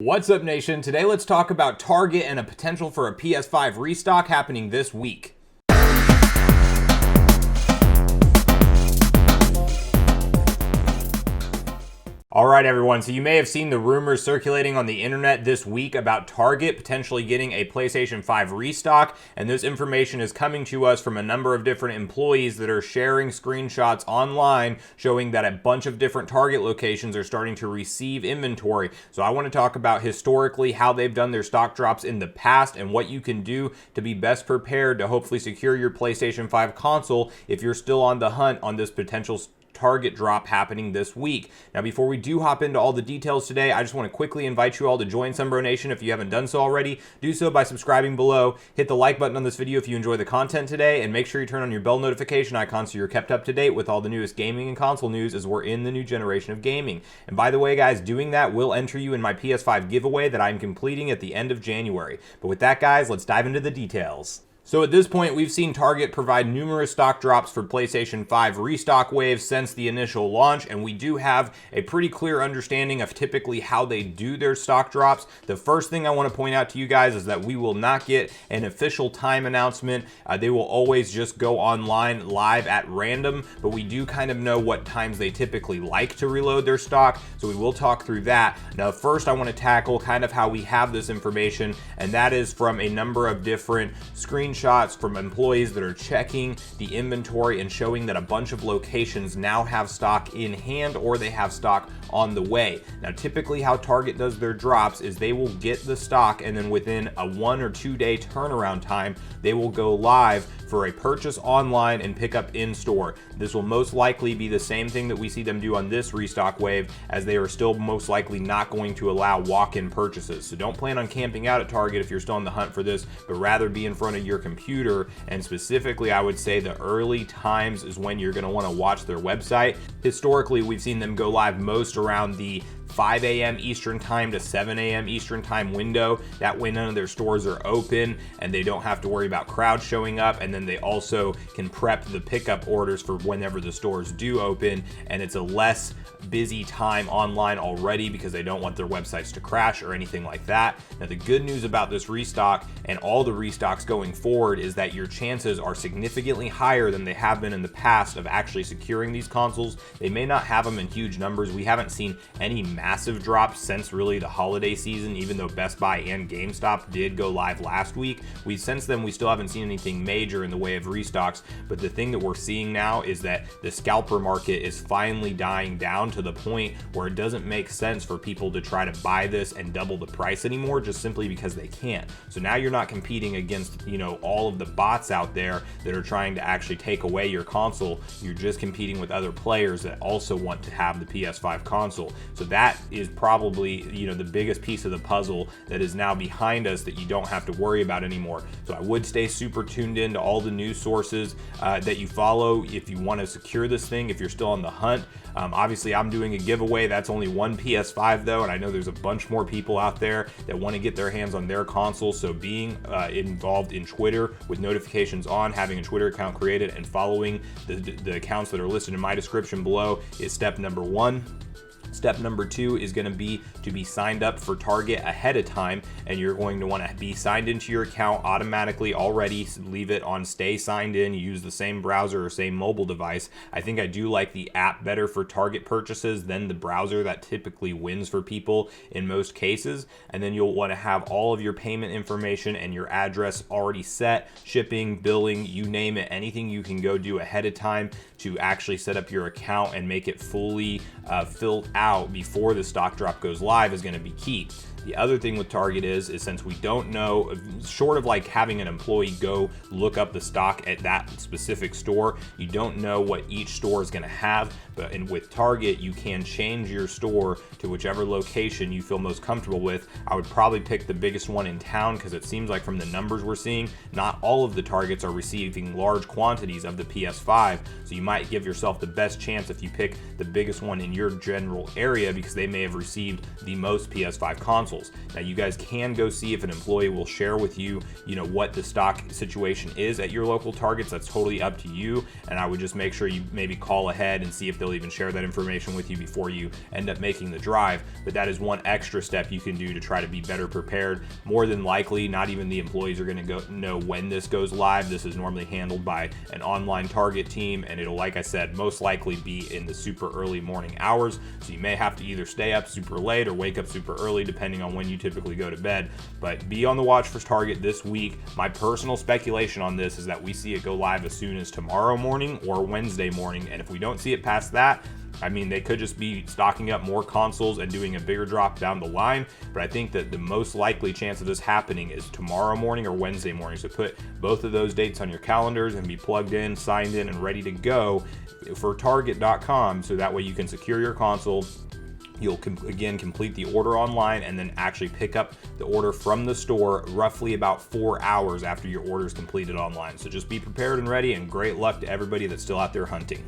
What's up, nation? Today let's talk about Target and a potential for a PS5 restock happening this week. Alright everyone, so you may have seen the rumors circulating on the internet this week about Target potentially getting a PlayStation 5 restock, and this information is coming to us from a number of different employees that are sharing screenshots online showing that a bunch of different Target locations are starting to receive inventory. So I want to talk about historically how they've done their stock drops in the past and what you can do to be best prepared to hopefully secure your PlayStation 5 console if you're still on the hunt on this potential Target drop happening this week. Now, before we do hop into all the details today, I just want to quickly invite you all to join Sunbro Nation if you haven't done so already. Do so by subscribing below, hit the like button on this video if you enjoy the content today, and make sure you turn on your bell notification icon so you're kept up to date with all the newest gaming and console news as we're in the new generation of gaming. And by the way, guys, doing that will enter you in my PS5 giveaway that I'm completing at the end of January. But with that, guys, let's dive into the details. So at this point, we've seen Target provide numerous stock drops for PlayStation 5 restock waves since the initial launch, and we do have a pretty clear understanding of typically how they do their stock drops. The first thing I want to point out to you guys is that we will not get an official time announcement. They will always just go online live at random, but we do kind of know what times they typically like to reload their stock, so we will talk through that. Now, first I want to tackle kind of how we have this information, and that is from a number of different screenshots from employees that are checking the inventory and showing that a bunch of locations now have stock in hand or they have stock on the way. Now, typically how Target does their drops is they will get the stock, and then within a 1 or 2 day turnaround time, they will go live for a purchase online and pick up in store. This will most likely be the same thing that we see them do on this restock wave, as they are still most likely not going to allow walk-in purchases. So don't plan on camping out at Target if you're still on the hunt for this, but rather be in front of your computer. And specifically, I would say the early times is when you're going to want to watch their website. Historically, we've seen them go live most around the 5 a.m. Eastern time to 7 a.m. Eastern time window. That way none of their stores are open and they don't have to worry about crowds showing up, and then they also can prep the pickup orders for whenever the stores do open, and it's a less busy time online already because they don't want their websites to crash or anything like that. Now, the good news about this restock and all the restocks going forward is that your chances are significantly higher than they have been in the past of actually securing these consoles. They may not have them in huge numbers. We haven't seen any massive drops since really the holiday season, even though Best Buy and GameStop did go live last week. Since then, we still haven't seen anything major in the way of restocks, but the thing that we're seeing now is that the scalper market is finally dying down to the point where it doesn't make sense for people to try to buy this and double the price anymore just simply because they can't. So now you're not competing against, all of the bots out there that are trying to actually take away your console. You're just competing with other players that also want to have the PS5 console. So that is probably, the biggest piece of the puzzle that is now behind us that you don't have to worry about anymore. So I would stay super tuned in to all the news sources that you follow if you want to secure this thing, if you're still on the hunt. Obviously, I'm doing a giveaway. That's only one PS5 though, and I know there's a bunch more people out there that want to get their hands on their console. So being involved in Twitter with notifications on, having a Twitter account created, and following the accounts that are listed in my description below is step number one. Step number two is going to be signed up for Target ahead of time, and you're going to want to be signed into your account automatically already. Leave it on stay signed in. You use the same browser or same mobile device. I think I do like the app better for Target purchases than the browser. That typically wins for people in most cases. And then you'll want to have all of your payment information and your address already set, shipping, billing, you name it, anything you can go do ahead of time to actually set up your account and make it fully filled out before the stock drop goes live is going to be key. The other thing with Target is since we don't know, short of like having an employee go look up the stock at that specific store, you don't know what each store is going to have. But with Target, you can change your store to whichever location you feel most comfortable with. I would probably pick the biggest one in town because it seems like from the numbers we're seeing, not all of the Targets are receiving large quantities of the PS5. So you might give yourself the best chance if you pick the biggest one in your general area because they may have received the most PS5 consoles. consoles. Now you guys can go see if an employee will share with you, what the stock situation is at your local Targets. That's totally up to you, and I would just make sure you maybe call ahead and see if they'll even share that information with you before you end up making the drive. But that is one extra step you can do to try to be better prepared. More than likely, not even the employees are going to know when this goes live. This is normally handled by an online Target team, and it'll, like I said, most likely be in the super early morning hours. So you may have to either stay up super late or wake up super early, depending on when you typically go to bed. But be on the watch for Target this week. My personal speculation on this is that we see it go live as soon as tomorrow morning or Wednesday morning. And if we don't see it past that, I mean, they could just be stocking up more consoles and doing a bigger drop down the line. But I think that the most likely chance of this happening is tomorrow morning or Wednesday morning. So put both of those dates on your calendars and be plugged in, signed in, and ready to go for Target.com. So that way you can secure your console. You'll again complete the order online and then actually pick up the order from the store roughly about 4 hours after your order is completed online. So just be prepared and ready, and great luck to everybody that's still out there hunting.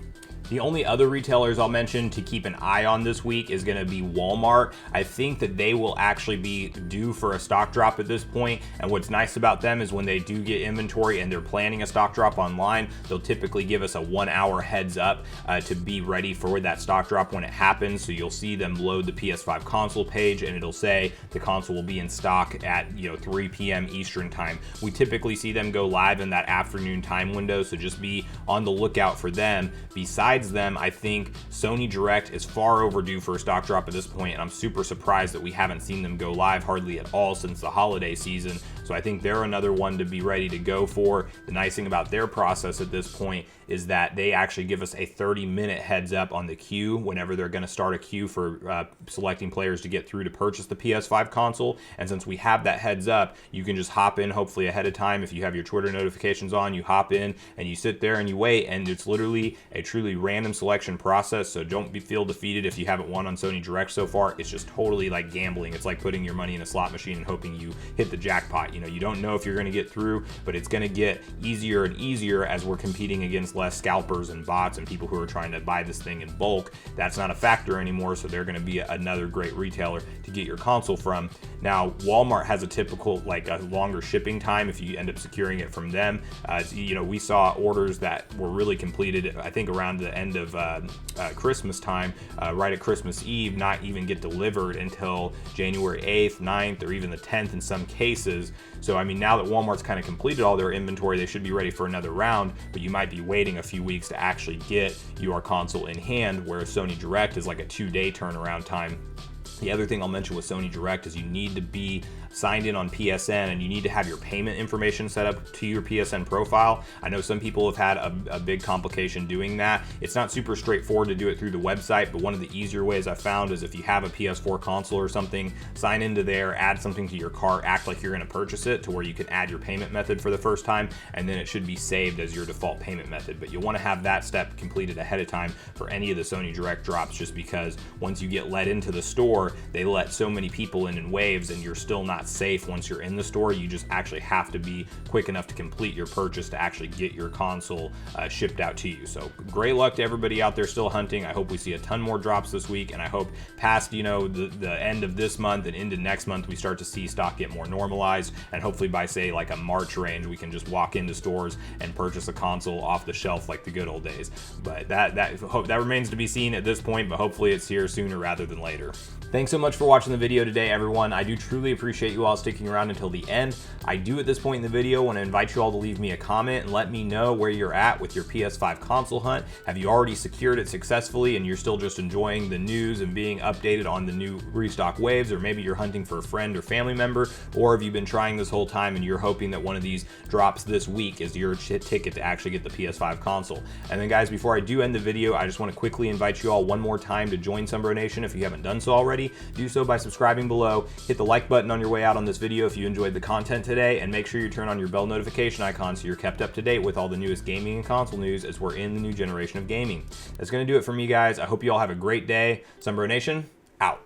The only other retailers I'll mention to keep an eye on this week is going to be Walmart. I think that they will actually be due for a stock drop at this point. And what's nice about them is when they do get inventory and they're planning a stock drop online, they'll typically give us a 1 hour heads up to be ready for that stock drop when it happens. So you'll see them load the PS5 console page and it'll say the console will be in stock at 3 p.m. Eastern time. We typically see them go live in that afternoon time window, so just be on the lookout for them. Besides them, I think Sony Direct is far overdue for a stock drop at this point, and I'm super surprised that we haven't seen them go live hardly at all since the holiday season. So I think they're another one to be ready to go for. The nice thing about their process at this point is that they actually give us a 30-minute heads up on the queue whenever they're going to start a queue for selecting players to get through to purchase the PS5 console. And since we have that heads up, you can just hop in hopefully ahead of time. If you have your Twitter notifications on, you hop in and you sit there and you wait, and it's literally a truly random selection process. So don't feel defeated if you haven't won on Sony Direct so far. It's just totally like gambling. It's like putting your money in a slot machine and hoping you hit the jackpot. You don't know if you're going to get through, but it's going to get easier and easier as we're competing against less scalpers and bots and people who are trying to buy this thing in bulk. That's not a factor anymore, so they're going to be another great retailer to get your console from. Now, Walmart has a typical, a longer shipping time if you end up securing it from them. We saw orders that were really completed, I think, around the end of Christmas time, right at Christmas Eve, not even get delivered until January 8th, 9th, or even the 10th in some cases. So, I mean, now that Walmart's kind of completed all their inventory, they should be ready for another round, but you might be waiting a few weeks to actually get your console in hand, whereas Sony Direct is like a 2-day turnaround time. The other thing I'll mention with Sony Direct is you need to be signed in on PSN, and you need to have your payment information set up to your PSN profile. I know some people have had a big complication doing that. It's not super straightforward to do it through the website, but one of the easier ways I've found is if you have a PS4 console or something, sign into there, add something to your cart, act like you're going to purchase it to where you can add your payment method for the first time, and then it should be saved as your default payment method. But you'll want to have that step completed ahead of time for any of the Sony Direct drops, just because once you get let into the store, they let so many people in waves, and you're still not safe once you're in the store. You just actually have to be quick enough to complete your purchase to actually get your console shipped out to you. So great luck to everybody out there still hunting. I hope we see a ton more drops this week, and I hope past the end of this month and into next month we start to see stock get more normalized, and hopefully by say like a March range we can just walk into stores and purchase a console off the shelf like the good old days. But that remains to be seen at this point, but hopefully it's here sooner rather than later. Thanks so much for watching the video today, everyone. I do truly appreciate you all sticking around until the end. I do at this point in the video want to invite you all to leave me a comment and let me know where you're at with your PS5 console hunt. Have you already secured it successfully and you're still just enjoying the news and being updated on the new restock waves, or maybe you're hunting for a friend or family member, or have you been trying this whole time and you're hoping that one of these drops this week is your ticket to actually get the PS5 console? And then guys, before I do end the video, I just want to quickly invite you all one more time to join Sunbro Nation if you haven't done so already. Do so by subscribing below, hit the like button on your way out on this video if you enjoyed the content today, and make sure you turn on your bell notification icon so you're kept up to date with all the newest gaming and console news as we're in the new generation of gaming. That's going to do it for me, guys. I hope you all have a great day. Sunbro Nation, out.